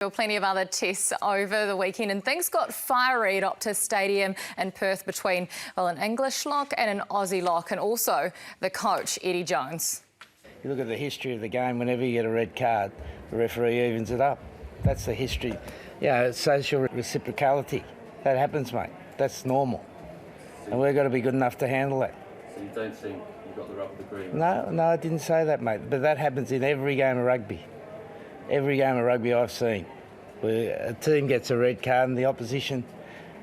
There were plenty of other tests over the weekend and things got fiery at Optus Stadium in Perth between, well, an English lock and an Aussie lock, and also the coach, Eddie Jones. You look at the history of the game, whenever you get a red card, the referee evens it up. That's the history. Yeah, it's social reciprocality. That happens, mate. That's normal. And we've got to be good enough to handle that. So you don't think you've got the rub of the green? No, I didn't say that, mate. But that happens in every game of rugby. Every game of rugby I've seen, where a team gets a red card and the opposition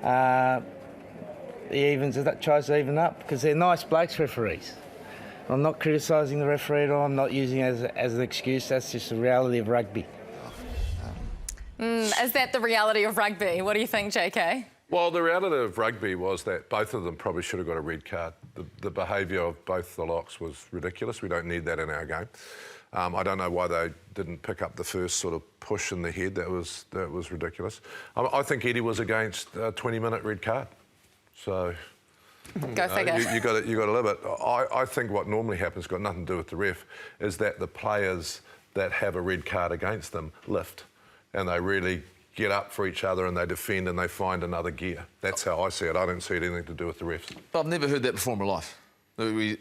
tries to even up, because they're nice blokes, referees. I'm not criticising the referee at all. I'm not using it as an excuse. That's just the reality of rugby. Is that the reality of rugby? What do you think, JK? Well, the reality of rugby was that both of them probably should have got a red card. The behaviour of both the locks was ridiculous. We don't need that in our game. I don't know why they didn't pick up the first sort of push in the head. That was ridiculous. I think Eddie was against a 20-minute red card. So Go figure. You got to live it. I think what normally happens, got nothing to do with the ref, is that the players that have a red card against them lift, and they really get up for each other and they defend and they find another gear. That's how I see it. I don't see it anything to do with the refs. I've never heard that before in my life.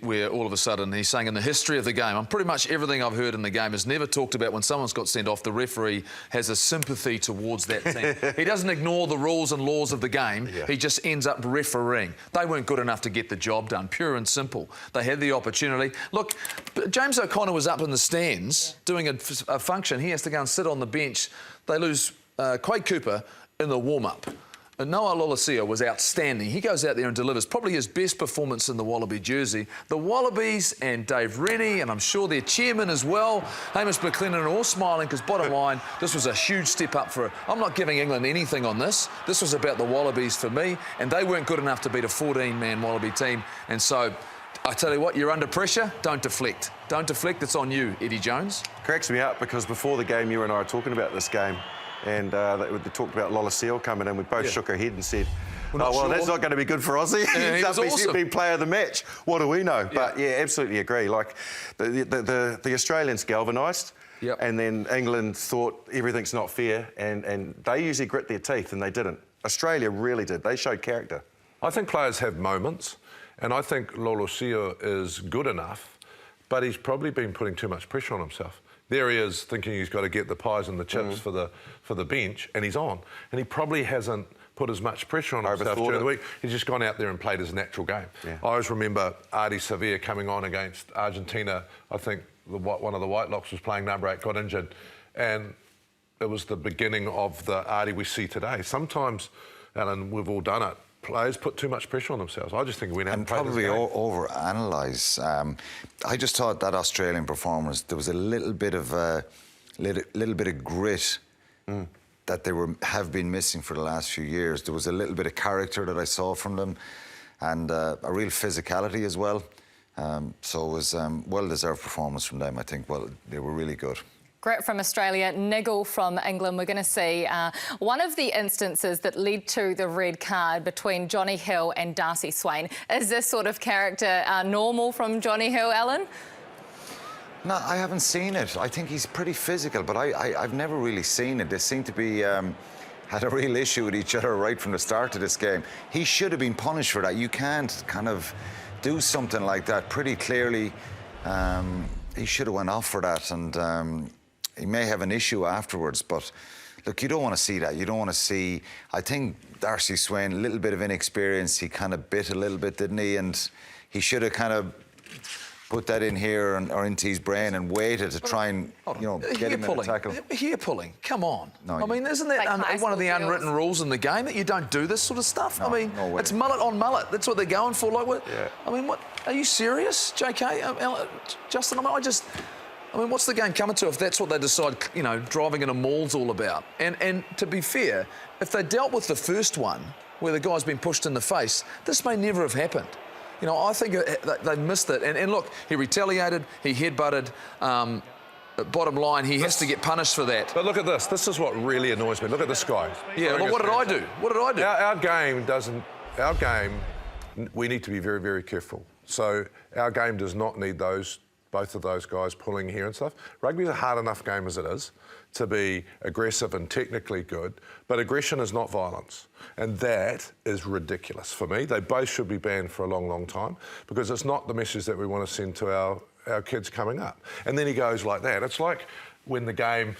Where all of a sudden he's saying in the history of the game, and pretty much everything I've heard in the game is never talked about when someone's got sent off, the referee has a sympathy towards that team. He doesn't ignore the rules and laws of the game, He just ends up refereeing. They weren't good enough to get the job done, pure and simple. They had the opportunity. Look, James O'Connor was up in the stands doing a function. He has to go and sit on the bench. They lose Quade Cooper in the warm-up. And Noah Lolesio was outstanding. He goes out there and delivers probably his best performance in the Wallaby jersey. The Wallabies and Dave Rennie, and I'm sure their chairman as well, Hamish McLennan, are all smiling because, bottom line, this was a huge step up for... I'm not giving England anything on this. This was about the Wallabies for me, and they weren't good enough to beat a 14-man Wallaby team. And so, I tell you what, you're under pressure, don't deflect. Don't deflect, it's on you, Eddie Jones. Cracks me up because before the game, you and I were talking about this game. And they talked about Lolesio coming in. We both shook our head and said, that's not going to be good for Aussie. Yeah, He's awesome. been player of the match. What do we know? But, yeah, absolutely agree. Like, the Australians galvanised, and then England thought everything's not fair, and they usually grit their teeth, and they didn't. Australia really did. They showed character. I think players have moments, and I think Lolesio is good enough, but he's probably been putting too much pressure on himself. There he is, thinking he's got to get the pies and the chips for the bench, and he's on. And he probably hasn't put as much pressure on himself during the week. He's just gone out there and played his natural game. I always remember Artie Sevilla coming on against Argentina. I think one of the Whitelocks was playing number 8, got injured, and it was the beginning of the Artie we see today. Sometimes, Alan, we've all done it. Players put too much pressure on themselves. I just think we went out and probably over-analyse. I just thought that Australian performance, there was a little bit of grit that they have been missing for the last few years. There was a little bit of character that I saw from them, and a real physicality as well. So it was well-deserved performance from them. I think, well, they were really good. Grit from Australia, niggle from England. We're going to see one of the instances that led to the red card between Johnny Hill and Darcy Swain. Is this sort of character normal from Johnny Hill, Alan? No, I haven't seen it. I think he's pretty physical, but I've never really seen it. They seem to be had a real issue with each other right from the start of this game. He should have been punished for that. You can't kind of do something like that pretty clearly. He should have went off for that, and he may have an issue afterwards, but look, you don't want to see that. You don't want to see... I think Darcy Swain, a little bit of inexperience, he kind of bit a little bit, didn't he? And he should have kind of put that in here or into his brain and waited to try and, get him in a tackle. Hair pulling, come on. No, I mean, isn't that like one of the unwritten rules in the game, that you don't do this sort of stuff? No, I mean, it's mullet on mullet. That's what they're going for. Like, what? Yeah. I mean, what? Are you serious, JK? Justin, I mean, what's the game coming to if that's what they decide, driving in a mall's all about? And to be fair, if they dealt with the first one, where the guy's been pushed in the face, this may never have happened. I think they missed it. And look, he retaliated, he headbutted. Bottom line, he has to get punished for that. But look at this. This is what really annoys me. Look at this guy. Yeah, but what did I do? What did I do? Our game doesn't... Our game, we need to be very, very careful. So our game does not need both of those guys pulling here and stuff. Rugby's a hard enough game as it is. to be aggressive and technically good, but aggression is not violence. And that is ridiculous for me. They both should be banned for a long, long time because it's not the message that we want to send to our kids coming up. And then he goes like that. It's like when the game,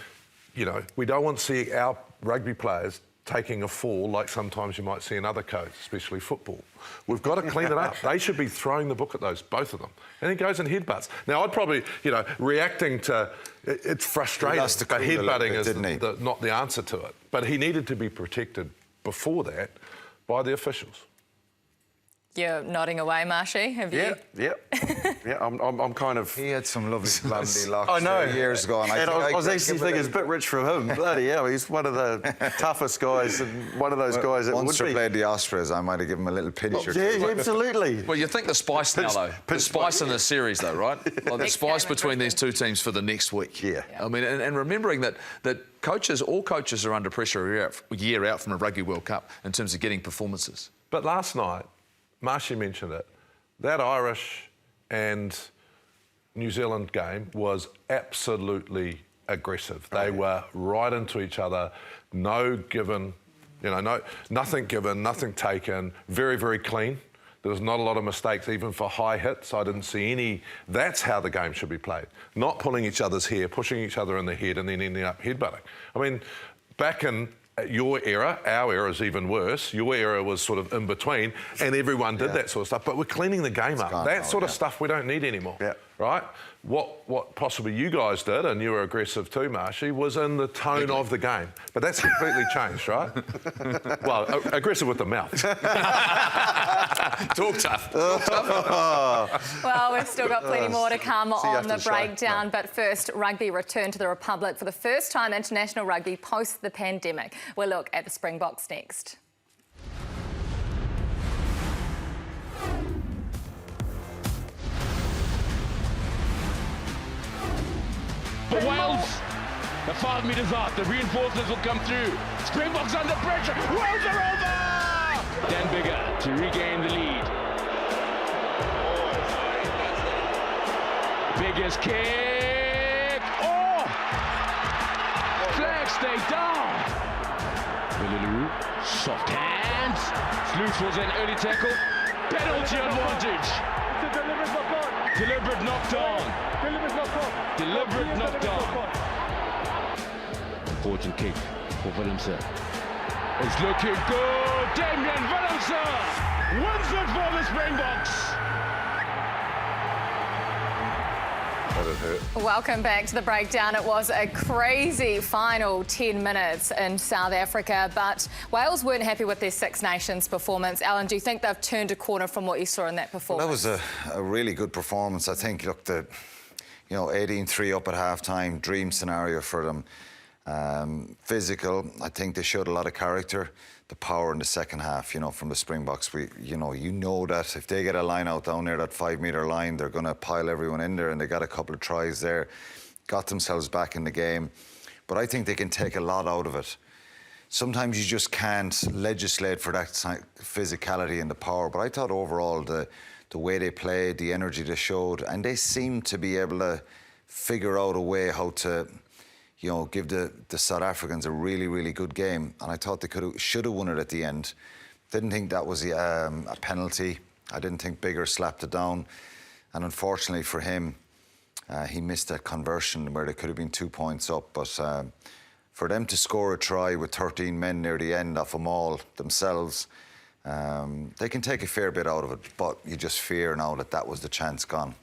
you know, we don't want to see our rugby players taking a fall like sometimes you might see in other codes, especially football. We've got to clean it up. They should be throwing the book at those, both of them. And he goes and headbutts. Now, I'd probably, you know, reacting to, it's frustrating, but headbutting is not the answer to it. But he needed to be protected before that by the officials. You're nodding away, Marshy, have you? Yeah. I'm kind of... He had some lovely blondie locks I know. years ago. And I was actually thinking it's a bit rich from him. Bloody hell, he's one of the toughest guys and one of those guys that once would be... played the Ospreys, I might have given him a little pinch or two. Yeah, absolutely. Well, you think the spice now, though. The spice in the series, though, right? Like the spice between these two teams for the next week. Yeah. I mean, and remembering that all coaches are under pressure a year out from a Rugby World Cup in terms of getting performances. But last night, Marshy mentioned it, that Irish and New Zealand game was absolutely aggressive. They were right into each other, no given, you know, nothing given, nothing taken, very, very clean. There was not a lot of mistakes, even for high hits. I didn't see any. That's how the game should be played. Not pulling each other's hair, pushing each other in the head and then ending up headbutting. I mean, back in your era, our era is even worse. Your era was sort of in between, and everyone did that sort of stuff. But we're cleaning the game up. That sort of stuff we don't need anymore. Yeah. Right? What possibly you guys did, and you were aggressive too, Marshy, was in the tone of the game. But that's completely changed, right? Well, aggressive with the mouth. Talk tough. Well, we've still got plenty more to come on the breakdown, but first, rugby returned to the Republic for the first time international rugby post the pandemic. We'll look at the Springboks next. For Wales, the 5 metres out, the reinforcements will come through. Springboks under pressure, Wales are over! Dan Bigger to regain the lead. Bigger's kick, oh! Flag stay down. Villaloo, soft hands. Sleuth was an early tackle. Penalty advantage. It's a deliberate knock-on. Deliberate knockdown. Deliberate knockdown. Important kick for Willemse. It's looking good. Damien Willemse wins it for the Springboks. That had hurt. Welcome back to the breakdown. It was a crazy final 10 minutes in South Africa, but Wales weren't happy with their Six Nations performance. Alan, do you think they've turned a corner from what you saw in that performance? Well, that was a really good performance. I think, look, 18-3 up at half-time, dream scenario for them. Physical, I think they showed a lot of character. The power in the second half, from the Springboks. You know that if they get a line out down there, that 5 metre line, they're going to pile everyone in there, and they got a couple of tries there, got themselves back in the game. But I think they can take a lot out of it. Sometimes you just can't legislate for that physicality and the power. But I thought overall the way they played, the energy they showed, and they seemed to be able to figure out a way how to, give the South Africans a really, really good game. And I thought they should have won it at the end. Didn't think that was a penalty. I didn't think Bigger slapped it down. And unfortunately for him, he missed that conversion where they could have been 2 points up. But for them to score a try with 13 men near the end off them all themselves, they can take a fair bit out of it. But you just fear now that was the chance gone.